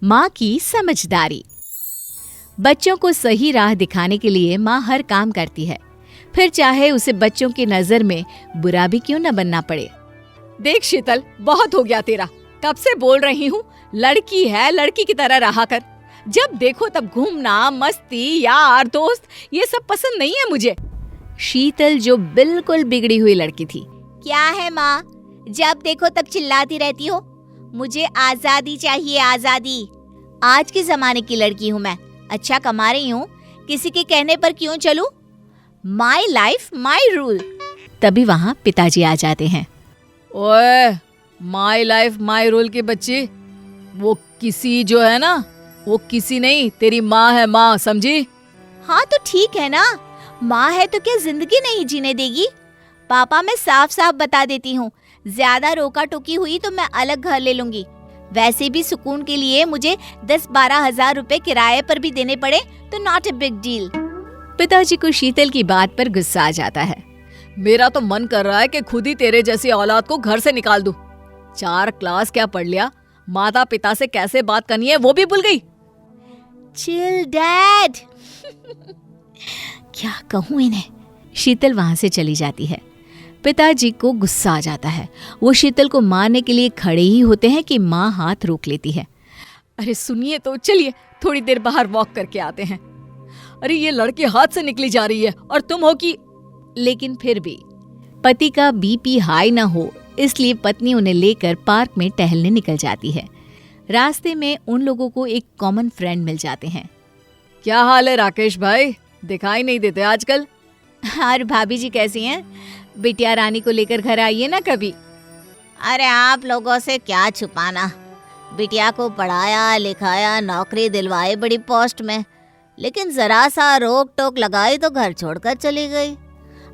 माँ की समझदारी। बच्चों को सही राह दिखाने के लिए माँ हर काम करती है, फिर चाहे उसे बच्चों की नजर में बुरा भी क्यों न बनना पड़े। देख शीतल, बहुत हो गया तेरा। कब से बोल रही हूँ, लड़की है, लड़की की तरह रहा कर। जब देखो तब घूमना, मस्ती, यार दोस्त, ये सब पसंद नहीं है मुझे। शीतल जो बिल्कुल बिगड़ी हुई लड़की थी। क्या है माँ, जब देखो तब चिल्लाती रहती हो। मुझे आजादी चाहिए, आजादी। आज के जमाने की लड़की हूँ मैं, अच्छा कमा रही हूँ, किसी के कहने पर क्यों चलूं? My life my rule. तभी वहाँ पिताजी आ जाते हैं। ओए, माई लाइफ माई रूल की बच्ची, वो किसी जो है ना, वो किसी नहीं, तेरी माँ है, माँ, समझी? हाँ तो ठीक है ना, माँ है तो क्या जिंदगी नहीं जीने देगी? पापा मैं साफ साफ बता देती हूँ, ज्यादा रोका टोकी हुई तो मैं अलग घर ले लूंगी। वैसे भी सुकून के लिए मुझे 10-12 हजार रुपए किराए पर भी देने पड़े तो नॉट ए बिग डील। पिताजी को शीतल की बात पर गुस्सा आ जाता है। मेरा तो मन कर रहा है कि खुद ही तेरे जैसी औलाद को घर से निकाल दूं। 4 क्लास क्या पढ़ लिया, माता पिता से कैसे बात करनी है वो भी भूल गई। Chill dad. क्या कहूँ इन्हें। शीतल वहाँ से चली जाती है। पिताजी को गुस्सा आ जाता है। वो शीतल को मारने के लिए खड़े ही होते हैं कि माँ हाथ रोक लेती है। अरे सुनिए तो, चलिए थोड़ी देर बाहर वॉक करके आते हैं। अरे ये लड़की हाथ से निकली जा रही है और तुम हो कि। लेकिन फिर भी पति का बीपी हाई ना हो, इसलिए पत्नी उन्हें लेकर पार्क में टहलने निकल जाती है। रास्ते में उन लोगों को एक कॉमन फ्रेंड मिल जाते हैं। क्या हाल है राकेश भाई, दिखाई नहीं देते आजकल। और भाभी जी कैसी हैं? बिटिया रानी को लेकर घर आइए ना कभी। अरे आप लोगों से क्या छुपाना, बिटिया को पढ़ाया लिखाया, नौकरी दिलवाई बड़ी पोस्ट में, लेकिन जरा सा रोक टोक लगाई तो घर छोड़कर चली गई।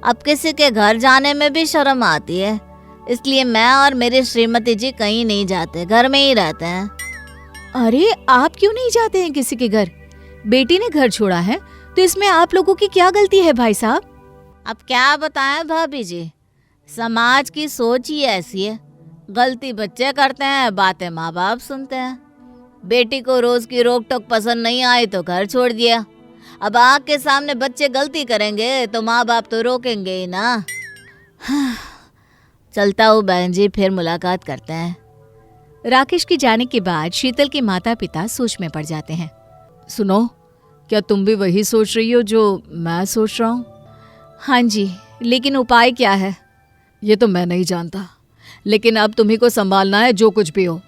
अब किसी के घर जाने में भी शर्म आती है, इसलिए मैं और मेरी श्रीमती जी कहीं नहीं जाते, घर में ही रहते हैं। अरे आप क्यों नहीं जाते हैं किसी के घर? बेटी ने घर छोड़ा है तो इसमें आप लोगों की क्या गलती है भाई साहब? अब क्या बताएं भाभी जी, समाज की सोच ही ऐसी है। गलती बच्चे करते हैं, बातें माँ बाप सुनते हैं। बेटी को रोज की रोक टोक पसंद नहीं आई तो घर छोड़ दिया। अब आँख के सामने बच्चे गलती करेंगे तो माँ बाप तो रोकेंगे ही ना। चलता हूँ बहन जी, फिर मुलाकात करते हैं। राकेश के जाने के बाद शीतल के माता पिता सोच में पड़ जाते हैं। सुनो, क्या तुम भी वही सोच रही हो जो मैं सोच रहा हूँ? हाँ जी, लेकिन उपाय क्या है? ये तो मैं नहीं जानता, लेकिन अब तुम्ही को संभालना है जो कुछ भी हो।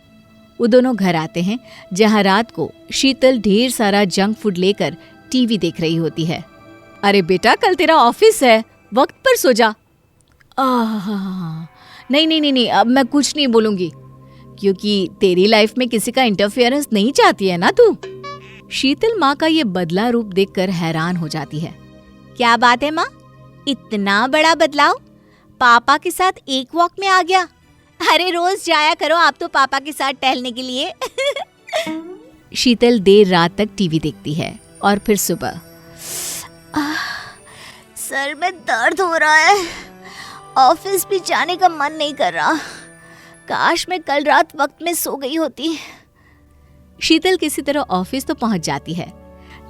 वो दोनों घर आते हैं जहाँ रात को शीतल ढेर सारा जंक फूड लेकर टीवी देख रही होती है। अरे बेटा, कल तेरा ऑफिस है, वक्त पर सो जा। नहीं नहीं नहीं नहीं, अब मैं कुछ नहीं बोलूंगी, क्योंकि तेरी लाइफ में किसी का इंटरफेरेंस नहीं चाहती है ना तू। शीतल माँ का ये बदला रूप देखकर हैरान हो जाती है। क्या बात है माँ, इतना बड़ा बदलाव? पापा के साथ एक वॉक में आ गया? अरे रोज जाया करो आप तो पापा के साथ टहलने के लिए। शीतल देर रात तक टीवी देखती है और फिर सुबह सर में दर्द हो रहा है, ऑफिस भी जाने का मन नहीं कर रहा। काश मैं कल रात वक्त में सो गई होती। शीतल किसी तरह ऑफिस तो पहुंच जाती है,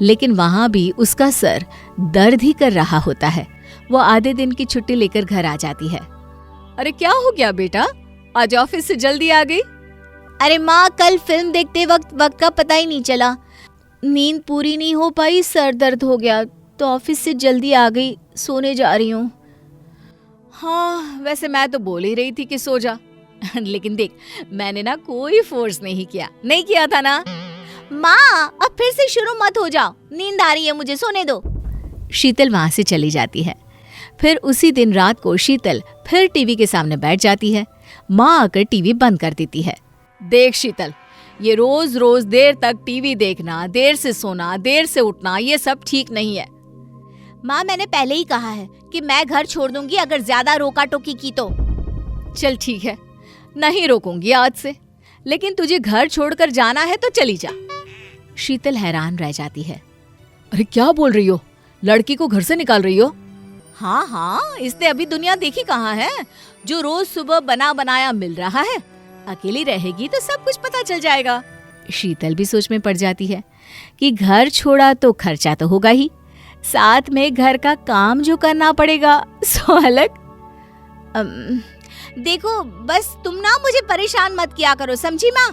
लेकिन वहां भी उसका सर दर्द ही कर रहा होता है। वो आधे दिन की छुट्टी लेकर घर आ जाती है। अरे क्या हो गया बेटा, आज ऑफिस से जल्दी आ गई? अरे माँ, कल फिल्म देखते वक्त का पता ही नहीं चला, नींद पूरी नहीं हो पाई, सर दर्द हो गया तो ऑफिस से जल्दी आ गई, सोने जा रही हूँ। हाँ, वैसे मैं तो बोल ही रही थी कि सो जा। लेकिन देख, मैंने ना कोई फोर्स नहीं किया था ना। माँ, अब फिर से शुरू मत हो जाओ, नींद आ रही है मुझे, सोने दो। शीतल वहां से चली जाती है। फिर उसी दिन रात को शीतल फिर टीवी के सामने बैठ जाती है। माँ आकर टीवी बंद कर देती है। देख शीतल, ये रोज रोज देर तक टीवी देखना, देर से सोना, देर से उठना, ये सब ठीक नहीं है। माँ, मैंने पहले ही कहा है कि मैं घर छोड़ दूंगी अगर ज्यादा रोका टोकी की तो। चल ठीक है, नहीं रोकूंगी आज से, लेकिन तुझे घर छोड़कर जाना है तो चली जा। शीतल हैरान रह जाती है। अरे क्या बोल रही हो, लड़की को घर से निकाल रही हो? हाँ, इसने अभी दुनिया देखी कहाँ है जो रोज सुबह बना बनाया मिल रहा है। अकेली रहेगी तो सब कुछ पता चल जाएगा। शीतल भी सोच में पड़ जाती है कि घर छोड़ा तो खर्चा तो होगा ही, साथ में घर का काम जो करना पड़ेगा सो अलग। देखो बस तुम ना मुझे परेशान मत किया करो, समझी माँ?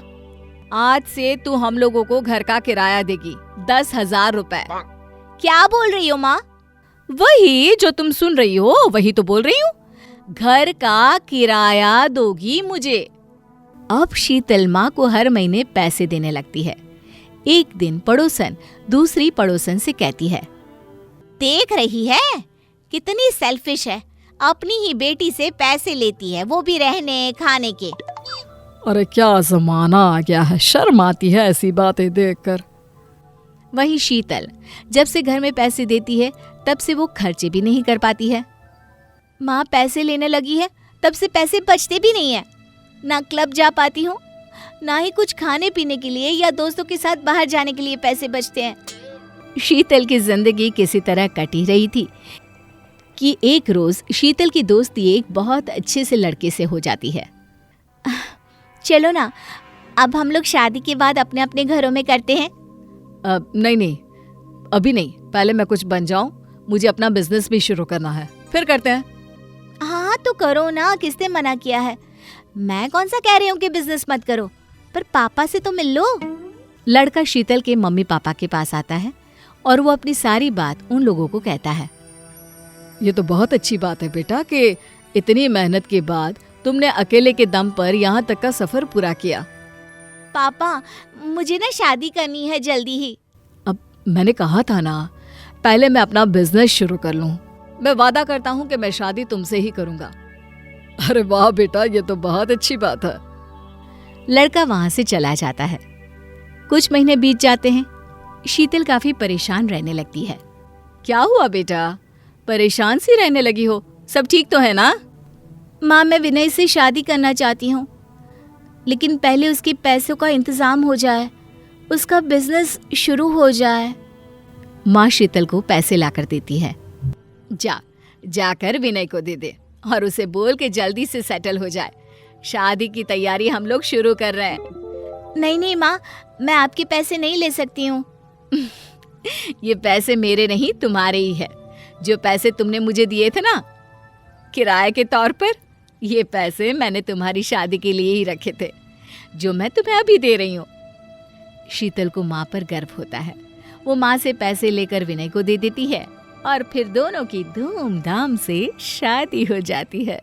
आज से तू हम लोगों को घर का किराया देगी 10,000 रुपए। क्या बोल रही हो माँ? वही जो तुम सुन रही हो वही तो बोल रही हूँ, घर का किराया दोगी मुझे। अब शीतल माँ को हर महीने पैसे देने लगती है। एक दिन पड़ोसन दूसरी पड़ोसन से कहती है, देख रही है कितनी सेल्फिश है, अपनी ही बेटी से पैसे लेती है, वो भी रहने खाने के। अरे क्या जमाना आ गया है, शर्म आती है ऐसी बातें देखकर। वही शीतल जब से घर में पैसे देती है तब से वो खर्चे भी नहीं कर पाती है। माँ पैसे लेने लगी है तब से पैसे बचते भी नहीं है, ना क्लब जा पाती हूँ, ना ही कुछ खाने पीने के लिए या दोस्तों के साथ बाहर जाने के लिए पैसे बचते हैं। शीतल की जिंदगी किसी तरह कटी रही थी कि एक रोज शीतल की दोस्ती एक बहुत अच्छे से लड़के से हो जाती है। चलो ना, अब हम लोग शादी के बाद अपने अपने घरों में करते हैं। नहीं, अभी नहीं, पहले मैं कुछ बन जाऊं, मुझे अपना बिजनेस भी शुरू करना है, फिर करते हैं। हाँ तो करो ना, किसने मना किया है? मैं कौन सा कह रही हूँ कि बिजनेस मत करो, पर पापा से तो मिल लो। लड़का शीतल के मम्मी पापा के पास आता है और वो अपनी सारी बात उन लोगों को कहता है। ये तो बहुत अच्छी बात है बेटा कि इतनी मेहनत के बाद तुमने अकेले के दम पर यहाँ तक का सफर पूरा किया। पापा मुझे ना शादी करनी है जल्दी ही। अब मैंने कहा था ना, पहले मैं अपना बिजनेस शुरू कर लूं, मैं वादा करता हूँ कि मैं शादी तुमसे ही करूंगा। अरे वाह बेटा, ये तो बहुत अच्छी बात है। लड़का वहां से चला जाता है। कुछ महीने बीत जाते हैं। शीतल काफी परेशान रहने लगती है। क्या हुआ बेटा, परेशान सी रहने लगी हो? सब ठीक तो है ना? माँ मैं विनय से शादी करना चाहती हूँ, लेकिन पहले उसके पैसों का इंतजाम हो जाए, उसका बिजनेस शुरू हो जाए। माँ शीतल को पैसे लाकर देती है। जाकर विनय को दे दे और उसे बोल के जल्दी से सेटल हो जाए। शादी की तैयारी हम लोग शुरू कर रहे हैं। नहीं माँ, मैं आपके पैसे नहीं ले सकती हूँ। ये पैसे मेरे नहीं, तुम्हारे ही है। जो पैसे तुमने मुझे दिए थे ना किराए के तौर पर, ये पैसे मैंने तुम्हारी शादी के लिए ही रखे थे, जो मैं तुम्हें अभी दे रही हूँ। शीतल को माँ पर गर्व होता है। वो माँ से पैसे लेकर विनय को दे देती है और फिर दोनों की धूमधाम से शादी हो जाती है।